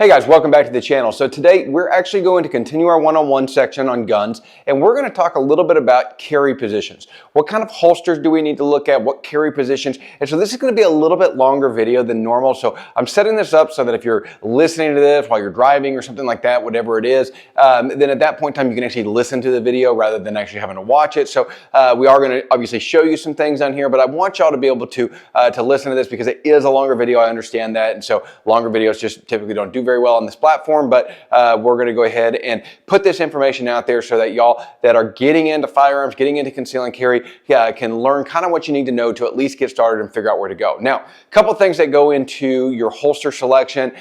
Hey guys, welcome back to the channel. So today we're actually going to continue our one-on-one section on guns, and we're going to talk a little bit about carry positions. What kind of holsters do we need to look at? What carry positions? And so this is going to be a little bit longer video than normal. So I'm setting this up so that if you're listening to this while you're driving or something like that, whatever it is, then at that point in time you can actually listen to the video rather than actually having to watch it. So we are going to obviously show you some things on here, but I want y'all to be able to listen to this because it is a longer video. I understand that, and so longer videos just typically don't do very well on this platform, but we're going to go ahead and put this information out there so that y'all that are getting into firearms, getting into conceal and carry, can learn kind of what you need to know to at least get started and figure out where to go. Now, a couple things that go into your holster selection,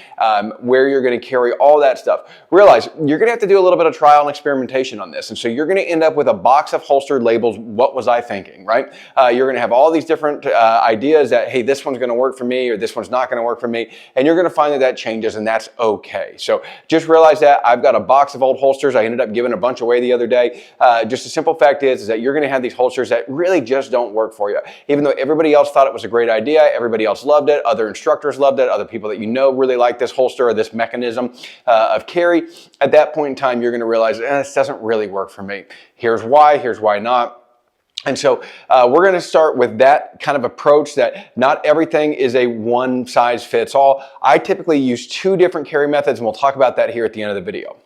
where you're going to carry, all that stuff. Realize you're going to have to do a little bit of trial and experimentation on this, and so you're going to end up with a box of holster labels. What was I thinking, right? You're going to have all these different ideas that, hey, this one's going to work for me or this one's not going to work for me, and you're going to find that that changes, and that's okay. So just realize that I've got a box of old holsters. I ended up giving a bunch away the other day. Just a simple fact is that you're going to have these holsters that really just don't work for you. Even though everybody else thought it was a great idea, everybody else loved it, other instructors loved it, other people that you know really like this holster or this mechanism of carry, at that point in time, you're going to realize this doesn't really work for me. Here's why not. And so we're going to start with that kind of approach that not everything is a one size fits all. I typically use two different carry methods, and we'll talk about that here at the end of the video.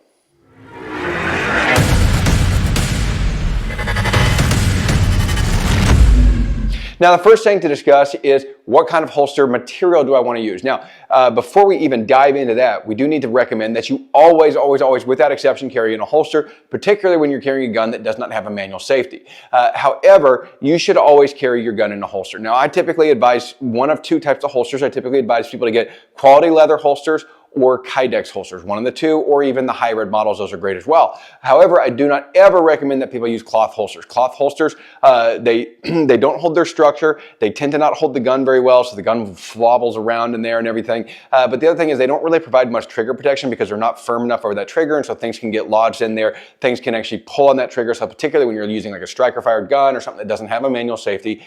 Now, the first thing to discuss is what kind of holster material do I want to use? Now, before we even dive into that, we do need to recommend that you always, without exception, carry in a holster, particularly when you're carrying a gun that does not have a manual safety. However, you should always carry your gun in a holster. Now, I typically advise one of two types of holsters. I typically advise people to get quality leather holsters or Kydex holsters, one of the two, or even the hybrid models. Those are great as well. However, I do not ever recommend that people use cloth holsters. Cloth holsters, they don't hold their structure. They tend to not hold the gun very well, so the gun wobbles around in there and everything. But the other thing is they don't really provide much trigger protection because they're not firm enough over that trigger, and so things can get lodged in there. Things can actually pull on that trigger. So particularly when you're using like a striker-fired gun or something that doesn't have a manual safety,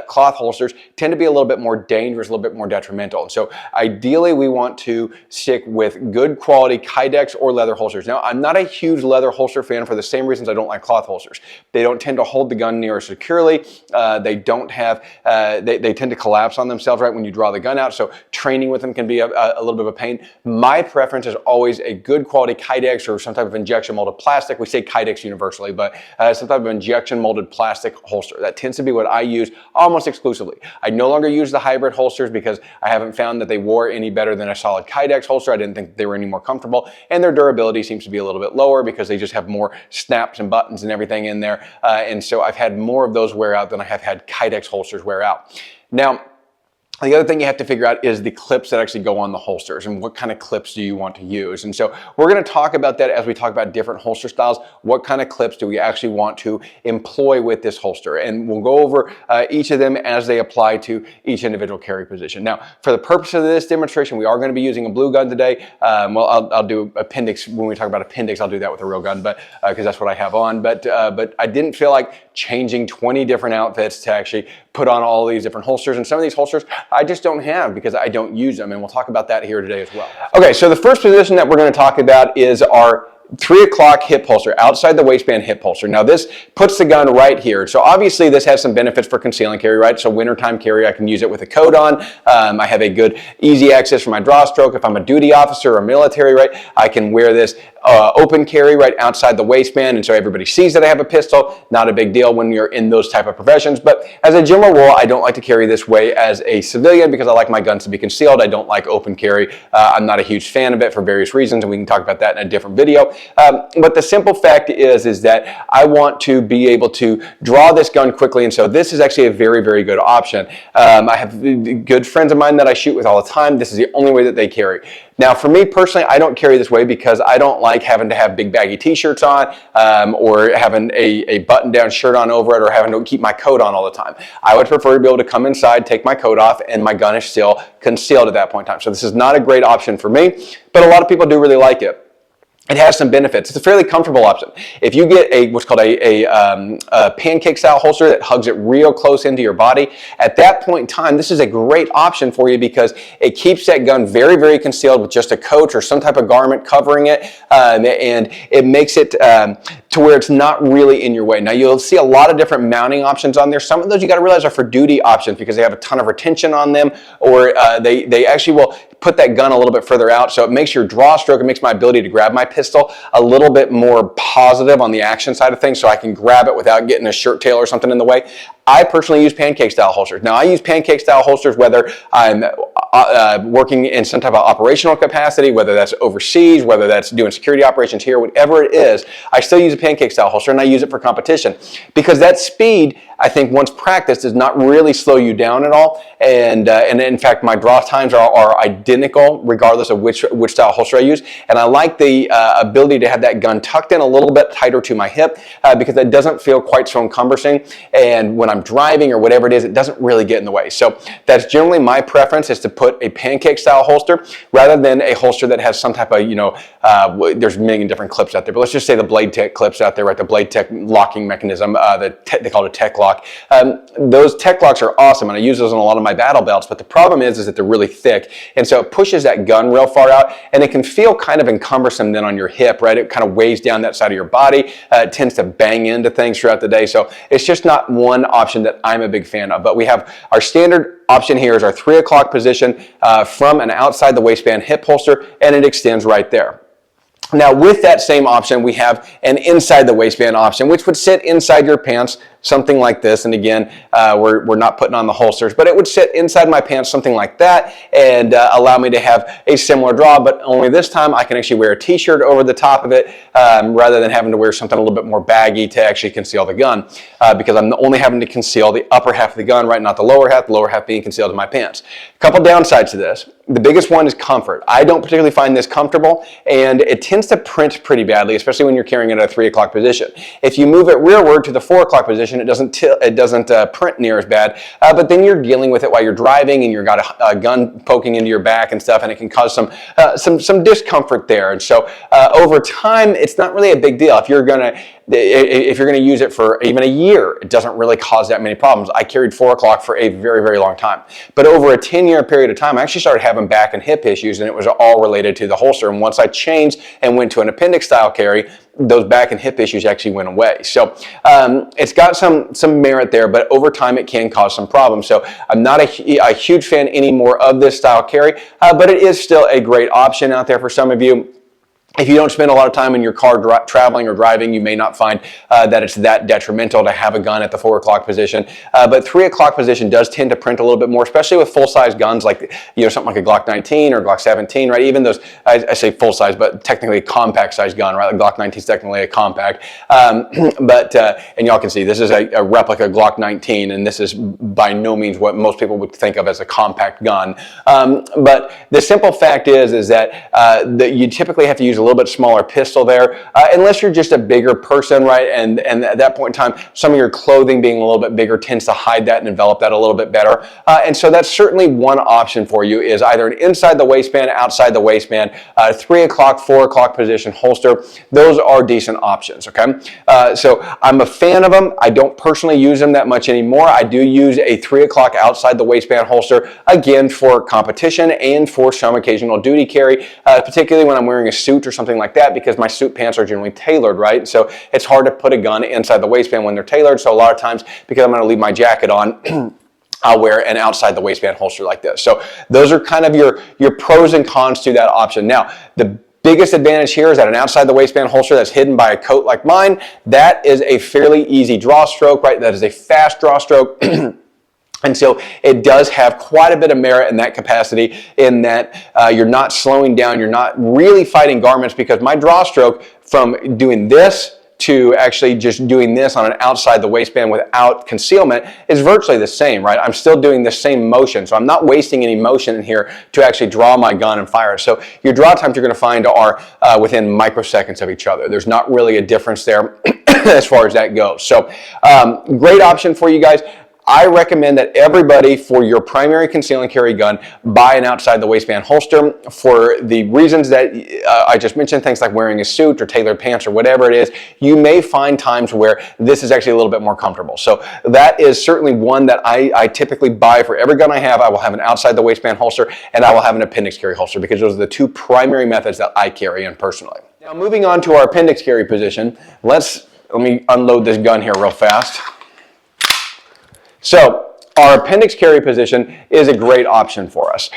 cloth holsters tend to be a little bit more dangerous, a little bit more detrimental. And so ideally, we want to stick with good quality Kydex or leather holsters. Now, I'm not a huge leather holster fan for the same reasons I don't like cloth holsters. They don't tend to hold the gun near as securely. They don't have, they tend to collapse on themselves right when you draw the gun out. So training with them can be a little bit of a pain. My preference is always a good quality Kydex or some type of injection molded plastic. We say Kydex universally, but some type of injection molded plastic holster. That tends to be what I use almost exclusively. I no longer use the hybrid holsters because I haven't found that they wore any better than a solid Kydex holster. I didn't think they were any more comfortable, and their durability seems to be a little bit lower because they just have more snaps and buttons and everything in there. And so I've had more of those wear out than I have had Kydex holsters wear out. Now, the other thing you have to figure out is the clips that actually go on the holsters and what kind of clips do you want to use. And so we're going to talk about that as we talk about different holster styles. What kind of clips do we actually want to employ with this holster? And we'll go over each of them as they apply to each individual carry position. Now, for the purpose of this demonstration, we are going to be using a blue gun today. Well, I'll do appendix. When we talk about appendix, I'll do that with a real gun, but because that's what I have on. But I didn't feel like changing 20 different outfits to actually put on all these different holsters. And some of these holsters I just don't have because I don't use them, and we'll talk about that here today as well. Okay, so the first position that we're going to talk about is our 3 o'clock hip holster, outside the waistband hip holster. Now this puts the gun right here. So obviously this has some benefits for conceal and carry, right? So wintertime carry, I can use it with a coat on. I have a good easy access for my draw stroke. If I'm a duty officer or military, right, I can wear this open carry right outside the waistband, and so everybody sees that I have a pistol. Not a big deal when you're in those type of professions, but as a general rule, I don't like to carry this way as a civilian because I like my guns to be concealed. I don't like open carry. I'm not a huge fan of it for various reasons, and we can talk about that in a different video. But the simple fact is that I want to be able to draw this gun quickly, and so this is actually a very, very good option. I have good friends of mine that I shoot with all the time. This is the only way that they carry. Now, for me personally, I don't carry this way because I don't like having to have big baggy t-shirts on or having a button-down shirt on over it or having to keep my coat on all the time. I would prefer to be able to come inside, take my coat off, and my gun is still concealed at that point in time. So this is not a great option for me, but a lot of people do really like it. it has some benefits. It's a fairly comfortable option. If you get what's called a pancake style holster that hugs it real close into your body, at that point in time, this is a great option for you because it keeps that gun very, very concealed with just a coat or some type of garment covering it, and it makes it to where it's not really in your way. Now, you'll see a lot of different mounting options on there. Some of those you got to realize are for duty options because they have a ton of retention on them, or they actually will put that gun a little bit further out, so it makes your draw stroke, it makes my ability to grab my pistol a little bit more positive on the action side of things, so I can grab it without getting a shirt tail or something in the way. I personally use pancake style holsters. Now, I use pancake style holsters whether I'm working in some type of operational capacity, whether that's overseas, whether that's doing security operations here, whatever it is, I still use a pancake style holster, and I use it for competition because that speed, I think, once practiced, does not really slow you down at all. And in fact, my draw times are identical regardless of which style holster I use. And I like the ability to have that gun tucked in a little bit tighter to my hip because it doesn't feel quite so encumbersome. And when I'm driving or whatever it is, it doesn't really get in the way. So that's generally my preference, is to put a pancake style holster rather than a holster that has some type of, there's many different clips out there, but let's just say the Blade Tech clips out there, right? The Blade Tech locking mechanism, they call it a Tech Lock. Those Tech Locks are awesome, and I use those on a lot of my battle belts, but the problem is that they're really thick, and so it pushes that gun real far out, and it can feel kind of encumbersome then on your hip, right? It kind of weighs down that side of your body. It tends to bang into things throughout the day, so it's just not one option that I'm a big fan of. But we have our standard option here is our 3 o'clock position from an outside the waistband hip holster, and it extends right there. Now, with that same option, we have an inside the waistband option, which would sit inside your pants, something like this. And again, we're not putting on the holsters, but it would sit inside my pants, something like that, and allow me to have a similar draw, but only this time I can actually wear a t-shirt over the top of it rather than having to wear something a little bit more baggy to actually conceal the gun because I'm only having to conceal the upper half of the gun, right? Not the lower half being concealed in my pants. A couple downsides to this. The biggest one is comfort. I don't particularly find this comfortable, and it tends to print pretty badly, especially when you're carrying it at a 3 o'clock position. If you move it rearward to the 4 o'clock position, it doesn't print near as bad, but then you're dealing with it while you're driving, and you've got a gun poking into your back and stuff, and it can cause some discomfort there. And so over time, it's not really a big deal. If you're gonna use it for even a year, it doesn't really cause that many problems. I carried 4 o'clock for a very, very long time. But over a 10-year period of time, I actually started having back and hip issues, and it was all related to the holster. And once I changed and went to an appendix style carry, those back and hip issues actually went away. So it's got some merit there, but over time it can cause some problems. So I'm not a huge fan anymore of this style carry, but it is still a great option out there for some of you. If you don't spend a lot of time in your car traveling or driving, you may not find that it's that detrimental to have a gun at the 4 o'clock position. But 3 o'clock position does tend to print a little bit more, especially with full-size guns like something like a Glock 19 or Glock 17, right? Even those, I say full-size, but technically a compact-size gun, right? The Glock 19 is technically a compact. And y'all can see this is a replica Glock 19, and this is by no means what most people would think of as a compact gun. But the simple fact is that you typically have to use a little bit smaller pistol there, unless you're just a bigger person, right? And at that point in time, some of your clothing being a little bit bigger tends to hide that and envelop that a little bit better. And so that's certainly one option for you, is either an inside the waistband, outside the waistband, 3 o'clock, 4 o'clock position holster. Those are decent options, okay? So I'm a fan of them. I don't personally use them that much anymore. I do use a 3 o'clock outside the waistband holster, again, for competition and for some occasional duty carry, particularly when I'm wearing a suit or something like that, because my suit pants are generally tailored, right? So it's hard to put a gun inside the waistband when they're tailored. So a lot of times, because I'm going to leave my jacket on, I'll wear an outside the waistband holster like this. So those are kind of your pros and cons to that option. Now, the biggest advantage here is that an outside the waistband holster that's hidden by a coat like mine, that is a fairly easy draw stroke, right? That is a fast draw stroke. And so it does have quite a bit of merit in that capacity, in that you're not slowing down, you're not really fighting garments, because my draw stroke from doing this to actually just doing this on an outside the waistband without concealment is virtually the same, right? I'm still doing the same motion, so I'm not wasting any motion in here to actually draw my gun and fire it. So your draw times you're going to find are within microseconds of each other. There's not really a difference there as far as that goes. So great option for you guys. I recommend that everybody, for your primary conceal and carry gun, buy an outside the waistband holster for the reasons that I just mentioned, things like wearing a suit or tailored pants or whatever it is. You may find times where this is actually a little bit more comfortable. So that is certainly one that I typically buy for every gun I have. I will have an outside the waistband holster and I will have an appendix carry holster because those are the two primary methods that I carry in personally. Now moving on to our appendix carry position, let me unload this gun here real fast. So our appendix carry position is a great option for us.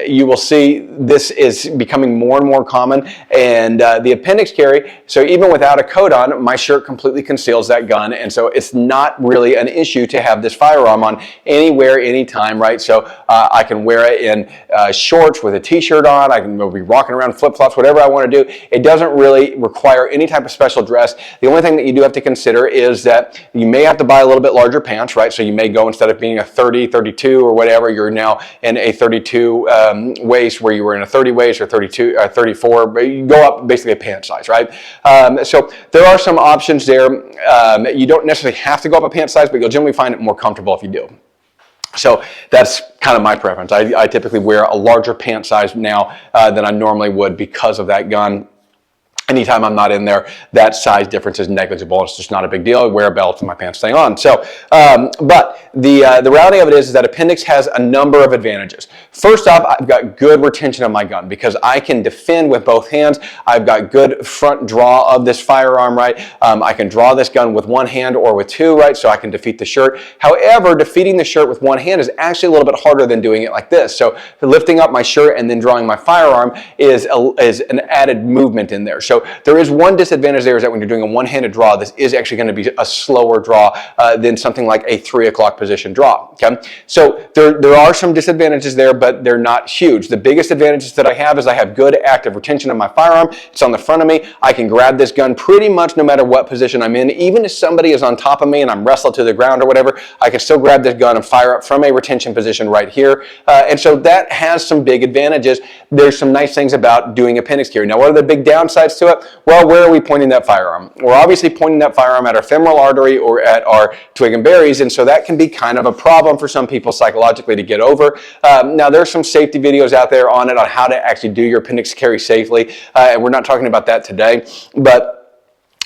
You will see this is becoming more and more common, and the appendix carry, so even without a coat on, my shirt completely conceals that gun, and so it's not really an issue to have this firearm on anywhere, anytime, right? So I can wear it in shorts with a t-shirt on, I can be walking around flip-flops, whatever I want to do. It doesn't really require any type of special dress. The only thing that you do have to consider is that you may have to buy a little bit larger pants, right? So you may go, instead of being a 30, 32 or whatever, you're now in a 32 waist where you were in a 30 waist or 32, 34, but you go up basically a pant size, right? So there are some options there. You don't necessarily have to go up a pant size, but you'll generally find it more comfortable if you do. So that's kind of my preference. I typically wear a larger pant size now than I normally would because of that gun. Anytime I'm not in there, that size difference is negligible. It's just not a big deal. I wear a belt and my pants stay on. So, but the reality of it is that appendix has a number of advantages. First off, I've got good retention of my gun because I can defend with both hands. I've got good front draw of this firearm, right? I can draw this gun with one hand or with two, right? So I can defeat the shirt. However, defeating the shirt with one hand is actually a little bit harder than doing it like this. So lifting up my shirt and then drawing my firearm is an added movement in there. So there is one disadvantage there, is that when you're doing a one-handed draw, this is actually going to be a slower draw than something like a 3 o'clock position draw. Okay, so there are some disadvantages there, but they're not huge. The biggest advantages that I have is I have good active retention of my firearm. It's on the front of me. I can grab this gun pretty much no matter what position I'm in. Even if somebody is on top of me and I'm wrestled to the ground or whatever, I can still grab this gun and fire up from a retention position right here. And so that has some big advantages. There's some nice things about doing appendix carry. Now, what are the big downsides to it? Well, where are we pointing that firearm? We're obviously pointing that firearm at our femoral artery or at our twig and berries, and so that can be kind of a problem for some people psychologically to get over. Now, there's some safety videos out there on it on how to actually do your appendix carry safely, and we're not talking about that today, but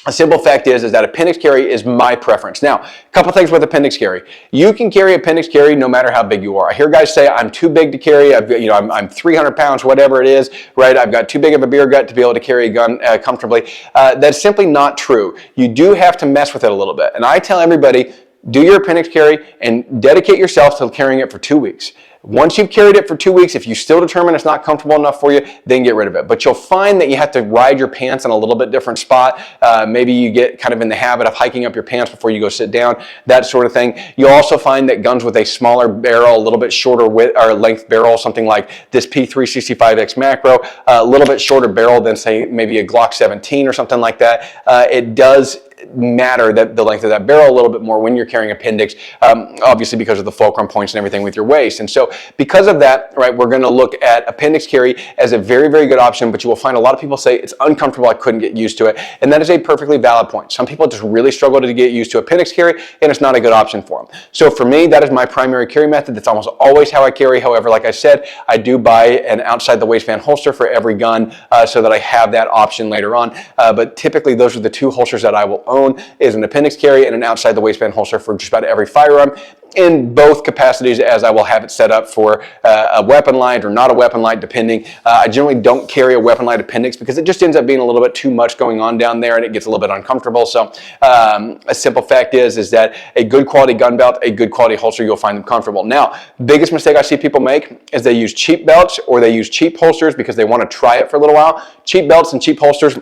a simple fact is that appendix carry is my preference. Now, a couple things with appendix carry. You can carry appendix carry no matter how big you are. I hear guys say, I'm too big to carry, I'm 300 pounds, whatever it is, right? I've got too big of a beer gut to be able to carry a gun comfortably. That's simply not true. You do have to mess with it a little bit. And I tell everybody, do your appendix carry and dedicate yourself to carrying it for 2 weeks. Once you've carried it for 2 weeks, if you still determine it's not comfortable enough for you, then get rid of it. But you'll find that you have to ride your pants in a little bit different spot. Maybe you get kind of in the habit of hiking up your pants before you go sit down, that sort of thing. You'll also find that guns with a smaller barrel, a little bit shorter width or length barrel, something like this P365X Macro, a little bit shorter barrel than, say, maybe a Glock 17 or something like that. It does matter that the length of that barrel a little bit more when you're carrying appendix, obviously because of the fulcrum points and everything with your waist. And so because of that, right, we're going to look at appendix carry as a very, very good option, but you will find a lot of people say it's uncomfortable, I couldn't get used to it. And that is a perfectly valid point. Some people just really struggle to get used to appendix carry, and it's not a good option for them. So for me, that is my primary carry method. That's almost always how I carry. However, like I said, I do buy an outside the waistband holster for every gun so that I have that option later on. But typically those are the two holsters that I will own, is an appendix carry and an outside the waistband holster for just about every firearm, in both capacities, as I will have it set up for a weapon light or not a weapon light, depending. I generally don't carry a weapon light appendix because it just ends up being a little bit too much going on down there and it gets a little bit uncomfortable. So a simple fact is that a good quality gun belt, a good quality holster, you'll find them comfortable. Now, biggest mistake I see people make is they use cheap belts or they use cheap holsters because they want to try it for a little while. Cheap belts and cheap holsters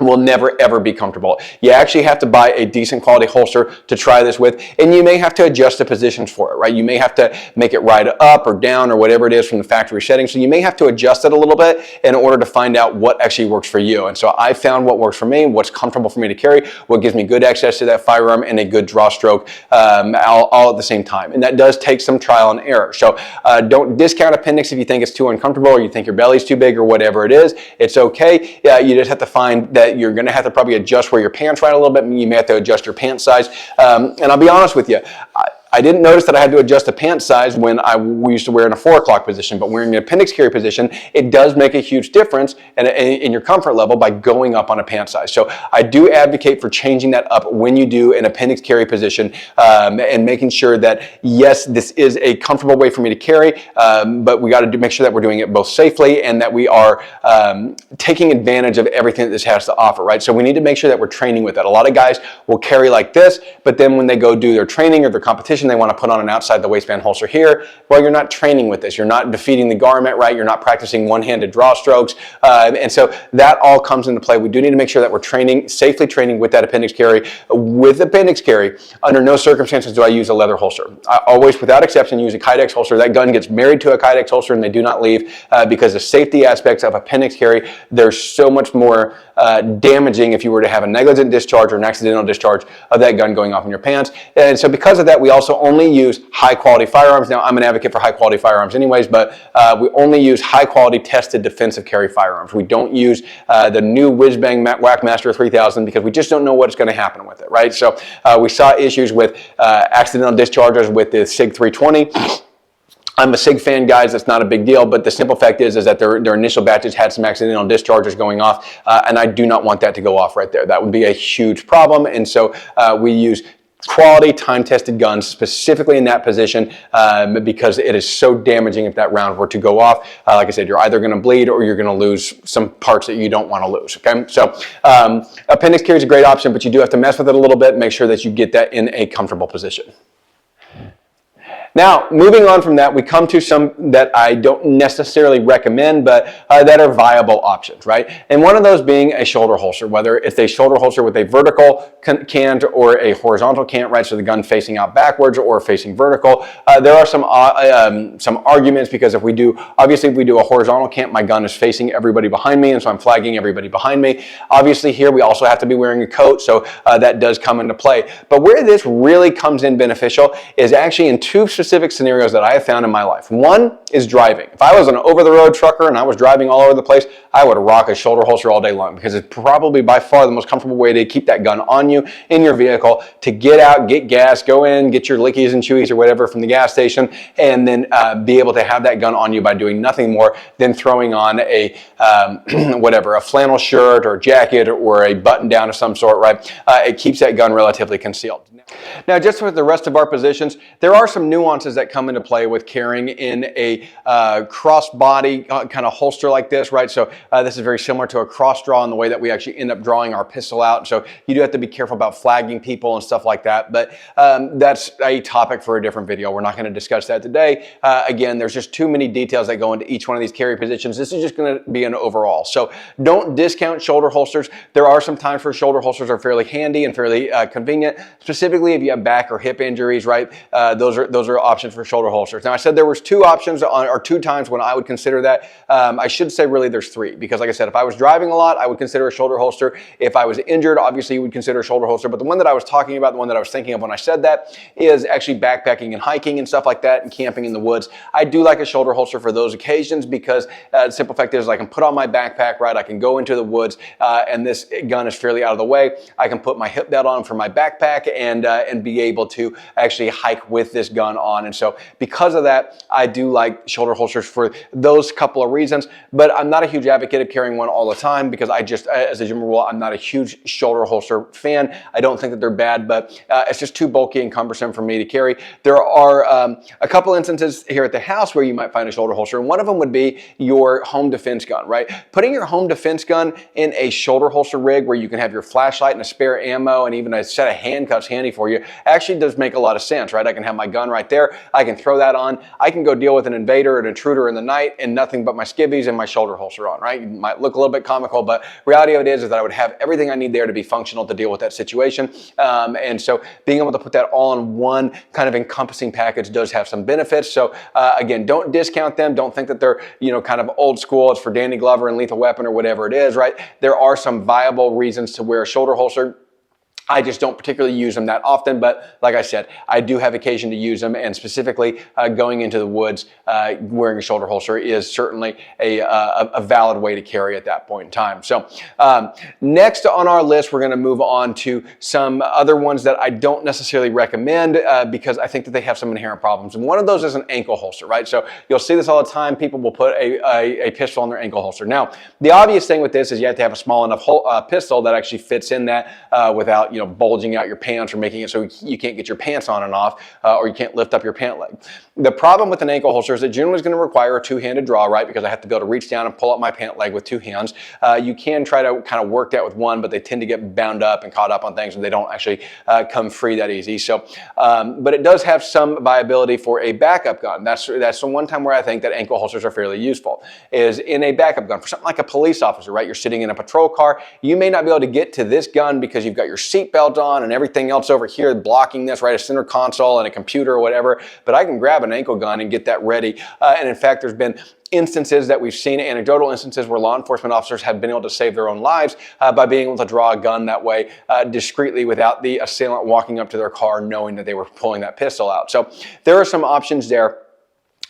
will never ever be comfortable. You actually have to buy a decent quality holster to try this with, and you may have to adjust the positions for it, right? You may have to make it ride up or down or whatever it is from the factory settings. So you may have to adjust it a little bit in order to find out what actually works for you. And so I found what works for me, what's comfortable for me to carry, what gives me good access to that firearm and a good draw stroke all at the same time. And that does take some trial and error. So don't discount appendix if you think it's too uncomfortable or you think your belly's too big or whatever it is. It's okay. You just have to find that you're going to have to probably adjust where your pants ride a little bit. You may have to adjust your pant size. And I'll be honest with you, I didn't notice that I had to adjust the pant size when we used to wear in a 4 o'clock position, but wearing an appendix carry position, it does make a huge difference in your comfort level by going up on a pant size. So I do advocate for changing that up when you do an appendix carry position, and making sure that, yes, this is a comfortable way for me to carry, but we got to make sure that we're doing it both safely and that we are taking advantage of everything that this has to offer, right? So we need to make sure that we're training with that. A lot of guys will carry like this, but then when they go do their training or their competition, they want to put on an outside the waistband holster here. Well, you're not training with this. You're not defeating the garment, right? You're not practicing one-handed draw strokes. And so that all comes into play. We do need to make sure that we're training, safely training with that appendix carry. With appendix carry, under no circumstances do I use a leather holster. I always, without exception, use a Kydex holster. That gun gets married to a Kydex holster and they do not leave, because the safety aspects of appendix carry, they're so much more damaging if you were to have a negligent discharge or an accidental discharge of that gun going off in your pants. And so because of that, we also only use high quality firearms. Now, I'm an advocate for high quality firearms anyways, but we only use high quality tested defensive carry firearms. We don't use the new whiz bang Whackmaster 3000 because we just don't know what's going to happen with it, right? So we saw issues with accidental discharges with the SIG 320. I'm a SIG fan, guys. That's not a big deal, but the simple fact is that their initial batches had some accidental discharges going off, and I do not want that to go off right there. That would be a huge problem, and so we use quality time-tested guns specifically in that position, because it is so damaging if that round were to go off. Like I said, you're either going to bleed or you're going to lose some parts that you don't want to lose. Okay, so appendix carry is a great option, but you do have to mess with it a little bit. Make sure that you get that in a comfortable position. Now, moving on from that, we come to some that I don't necessarily recommend, but that are viable options, right? And one of those being a shoulder holster, whether it's a shoulder holster with a vertical cant or a horizontal cant, right? So the gun facing out backwards or facing vertical. There are some arguments because if we do a horizontal cant, my gun is facing everybody behind me, and so I'm flagging everybody behind me. Obviously here, we also have to be wearing a coat, so that does come into play. But where this really comes in beneficial is actually in two specific scenarios that I have found in my life. One is driving. If I was an over-the-road trucker and I was driving all over the place, I would rock a shoulder holster all day long because it's probably by far the most comfortable way to keep that gun on you in your vehicle, to get out, get gas, go in, get your lickies and chewies or whatever from the gas station, and then be able to have that gun on you by doing nothing more than throwing on a a flannel shirt or jacket or a button down of some sort, right? It keeps that gun relatively concealed. Now, just with the rest of our positions, there are some nuances that come into play with carrying in a cross-body kind of holster like this, right? So this is very similar to a cross draw in the way that we actually end up drawing our pistol out. So you do have to be careful about flagging people and stuff like that. But that's a topic for a different video. We're not going to discuss that today. Again, there's just too many details that go into each one of these carry positions. This is just going to be an overall. So don't discount shoulder holsters. There are some times where shoulder holsters are fairly handy and fairly convenient, specifically if you have back or hip injuries, right? Those are options for shoulder holsters. Now, I said there was two options or two times when I would consider that. I should say really there's three, because like I said, if I was driving a lot, I would consider a shoulder holster. If I was injured, obviously you would consider a shoulder holster. But the one that I was talking about, the one that I was thinking of when I said that, is actually backpacking and hiking and stuff like that, and camping in the woods. I do like a shoulder holster for those occasions because the simple fact is I can put on my backpack, right? I can go into the woods and this gun is fairly out of the way. I can put my hip belt on for my backpack and be able to actually hike with this gun on. And so because of that, I do like shoulder holsters for those couple of reasons, but I'm not a huge advocate of carrying one all the time because I just, as a general rule, I'm not a huge shoulder holster fan. I don't think that they're bad, but it's just too bulky and cumbersome for me to carry. There are a couple instances here at the house where you might find a shoulder holster, and one of them would be your home defense gun, right? Putting your home defense gun in a shoulder holster rig where you can have your flashlight and a spare ammo and even a set of handcuffs handy for you actually does make a lot of sense, right? I can have my gun right there. I can throw that on. I can go deal with an invader or an intruder in the night and nothing but my skivvies and my shoulder holster on, right? It might look a little bit comical, but reality of it is that I would have everything I need there to be functional to deal with that situation. And so being able to put that all in one kind of encompassing package does have some benefits. So again, don't discount them. Don't think that they're, kind of old school. It's for Danny Glover and Lethal Weapon or whatever it is, right? There are some viable reasons to wear a shoulder holster. I just don't particularly use them that often, but like I said, I do have occasion to use them, and specifically going into the woods, wearing a shoulder holster is certainly a valid way to carry at that point in time. So next on our list, we're going to move on to some other ones that I don't necessarily recommend because I think that they have some inherent problems. And one of those is an ankle holster, right? So you'll see this all the time. People will put a pistol in their ankle holster. Now, the obvious thing with this is you have to have a small enough pistol that actually fits in that without bulging out your pants or making it so you can't get your pants on and off, or you can't lift up your pant leg. The problem with an ankle holster is it generally is going to require a two-handed draw, right? Because I have to be able to reach down and pull up my pant leg with two hands. You can try to kind of work that with one, but they tend to get bound up and caught up on things, and they don't actually come free that easy. So, but it does have some viability for a backup gun. That's the one time where I think that ankle holsters are fairly useful, is in a backup gun. For something like a police officer, right? You're sitting in a patrol car. You may not be able to get to this gun because you've got your seat belt on and everything else over here blocking this, right? A center console and a computer or whatever, but I can grab an ankle gun and get that ready. And in fact, there's been instances that we've seen, anecdotal instances where law enforcement officers have been able to save their own lives by being able to draw a gun that way discreetly without the assailant walking up to their car knowing that they were pulling that pistol out. So there are some options there.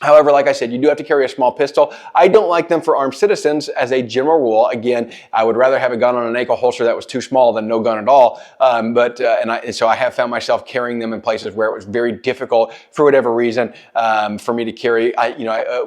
However, like I said, you do have to carry a small pistol. I don't like them for armed citizens as a general rule. Again, I would rather have a gun on an ankle holster that was too small than no gun at all. So I have found myself carrying them in places where it was very difficult for whatever reason for me to carry.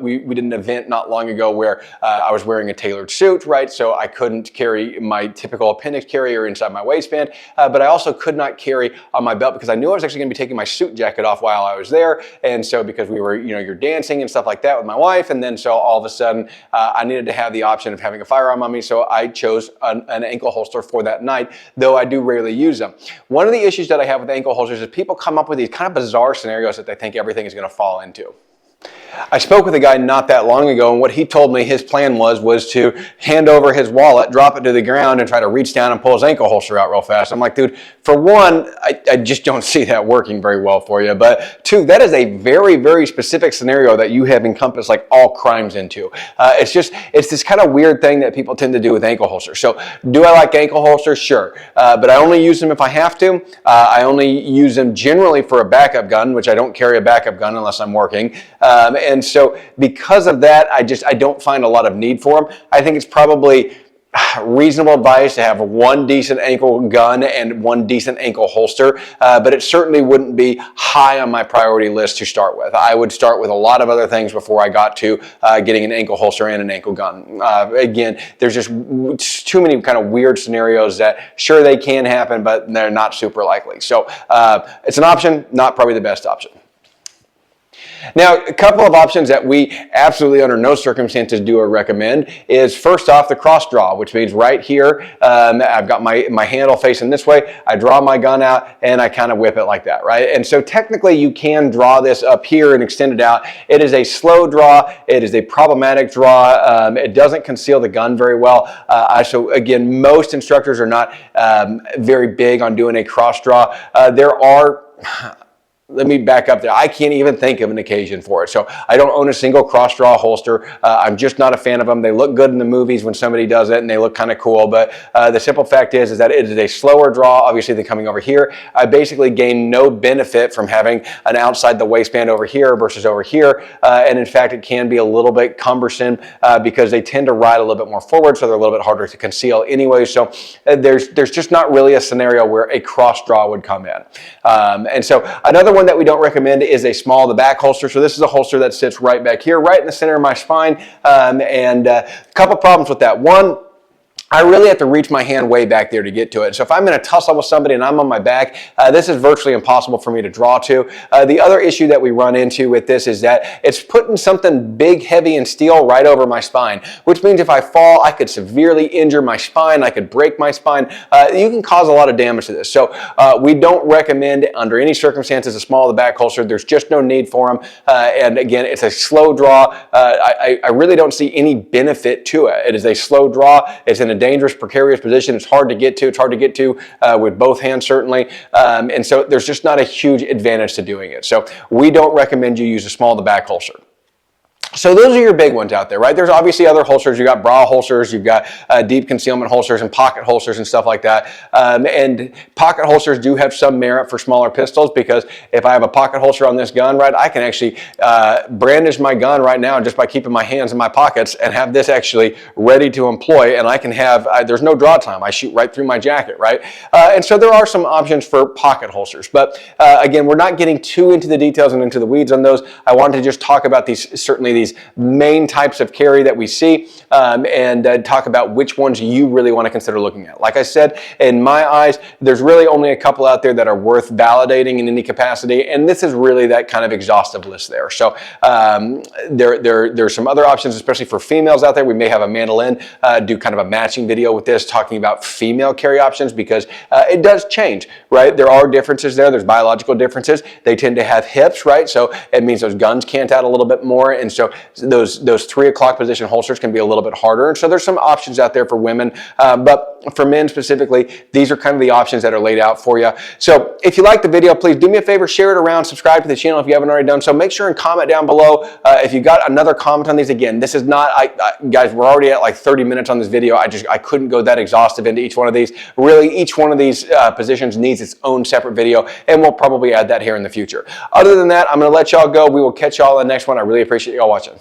We did an event not long ago where I was wearing a tailored suit, right? So I couldn't carry my typical appendix carrier inside my waistband, but I also could not carry on my belt because I knew I was actually going to be taking my suit jacket off while I was there. And so because we were, you're dancing and stuff like that with my wife, and then so all of a sudden I needed to have the option of having a firearm on me, so I chose an ankle holster for that night, though I do rarely use them. One of the issues that I have with ankle holsters is people come up with these kind of bizarre scenarios that they think everything is going to fall into. I spoke with a guy not that long ago, and what he told me his plan was to hand over his wallet, drop it to the ground, and try to reach down and pull his ankle holster out real fast. I'm like, dude, for one, I just don't see that working very well for you. But two, that is a very, very specific scenario that you have encompassed like all crimes into. It's this kind of weird thing that people tend to do with ankle holsters. So do I like ankle holsters? Sure. But I only use them if I have to. I only use them generally for a backup gun, which I don't carry a backup gun unless I'm working. And so because of that, I don't find a lot of need for them. I think it's probably reasonable advice to have one decent ankle gun and one decent ankle holster, but it certainly wouldn't be high on my priority list to start with. I would start with a lot of other things before I got to getting an ankle holster and an ankle gun. Again, there's just too many kind of weird scenarios that sure they can happen, but they're not super likely. So it's an option, not probably the best option. Now, a couple of options that we absolutely under no circumstances do or recommend is first off the cross draw, which means right here, I've got my handle facing this way, I draw my gun out and I kind of whip it like that, right? And so technically you can draw this up here and extend it out. It is a slow draw, it is a problematic draw, it doesn't conceal the gun very well. So again, most instructors are not very big on doing a cross draw. Let me back up there. I can't even think of an occasion for it. So I don't own a single cross draw holster. I'm just not a fan of them. They look good in the movies when somebody does it and they look kind of cool. But the simple fact is that it is a slower draw, obviously, than coming over here. I basically gain no benefit from having an outside the waistband over here versus over here. And in fact, it can be a little bit cumbersome because they tend to ride a little bit more forward, so they're a little bit harder to conceal anyway. So there's just not really a scenario where a cross draw would come in. And so another one that we don't recommend is a small the back holster. So this is a holster that sits right back here, right in the center of my spine. And a couple problems with that. One, I really have to reach my hand way back there to get to it. So if I'm in a tussle with somebody and I'm on my back, this is virtually impossible for me to draw to. The other issue that we run into with this is that it's putting something big, heavy, and steel right over my spine, which means if I fall, I could severely injure my spine. I could break my spine. You can cause a lot of damage to this. So we don't recommend under any circumstances a small the back holster. There's just no need for them. And again, it's a slow draw. I really don't see any benefit to it. It is a slow draw. It's in a dangerous, precarious position. It's hard to get to. It's hard to get to with both hands, certainly. And so there's just not a huge advantage to doing it. So we don't recommend you use a small the back holster. So those are your big ones out there, right? There's obviously other holsters. You've got bra holsters, you've got deep concealment holsters and pocket holsters and stuff like that. And pocket holsters do have some merit for smaller pistols, because if I have a pocket holster on this gun, right, I can actually brandish my gun right now just by keeping my hands in my pockets and have this actually ready to employ. And I can have, there's no draw time. I shoot right through my jacket, right? And so there are some options for pocket holsters. But again, we're not getting too into the details and into the weeds on those. I wanted to just talk about certainly these main types of carry that we see, and talk about which ones you really want to consider looking at. Like I said, in my eyes, there's really only a couple out there that are worth validating in any capacity, and this is really that kind of exhaustive list there. So there's some other options, especially for females out there. We may have Amanda Lynn do kind of a matching video with this, talking about female carry options, because it does change, right? There are differences there. There's biological differences. They tend to have hips, right? So it means those guns cant out a little bit more, and so those 3 o'clock position holsters can be a little bit harder. And so there's some options out there for women, but for men specifically, these are kind of the options that are laid out for you. So if you like the video, please do me a favor, share it around, subscribe to the channel if you haven't already done so. Make sure and comment down below if you got another comment on these. Again, this is not, guys, we're already at like 30 minutes on this video. I couldn't go that exhaustive into each one of these. Really, each one of these positions needs its own separate video, and we'll probably add that here in the future. Other than that, I'm going to let y'all go. We will catch y'all in the next one. I really appreciate y'all watching.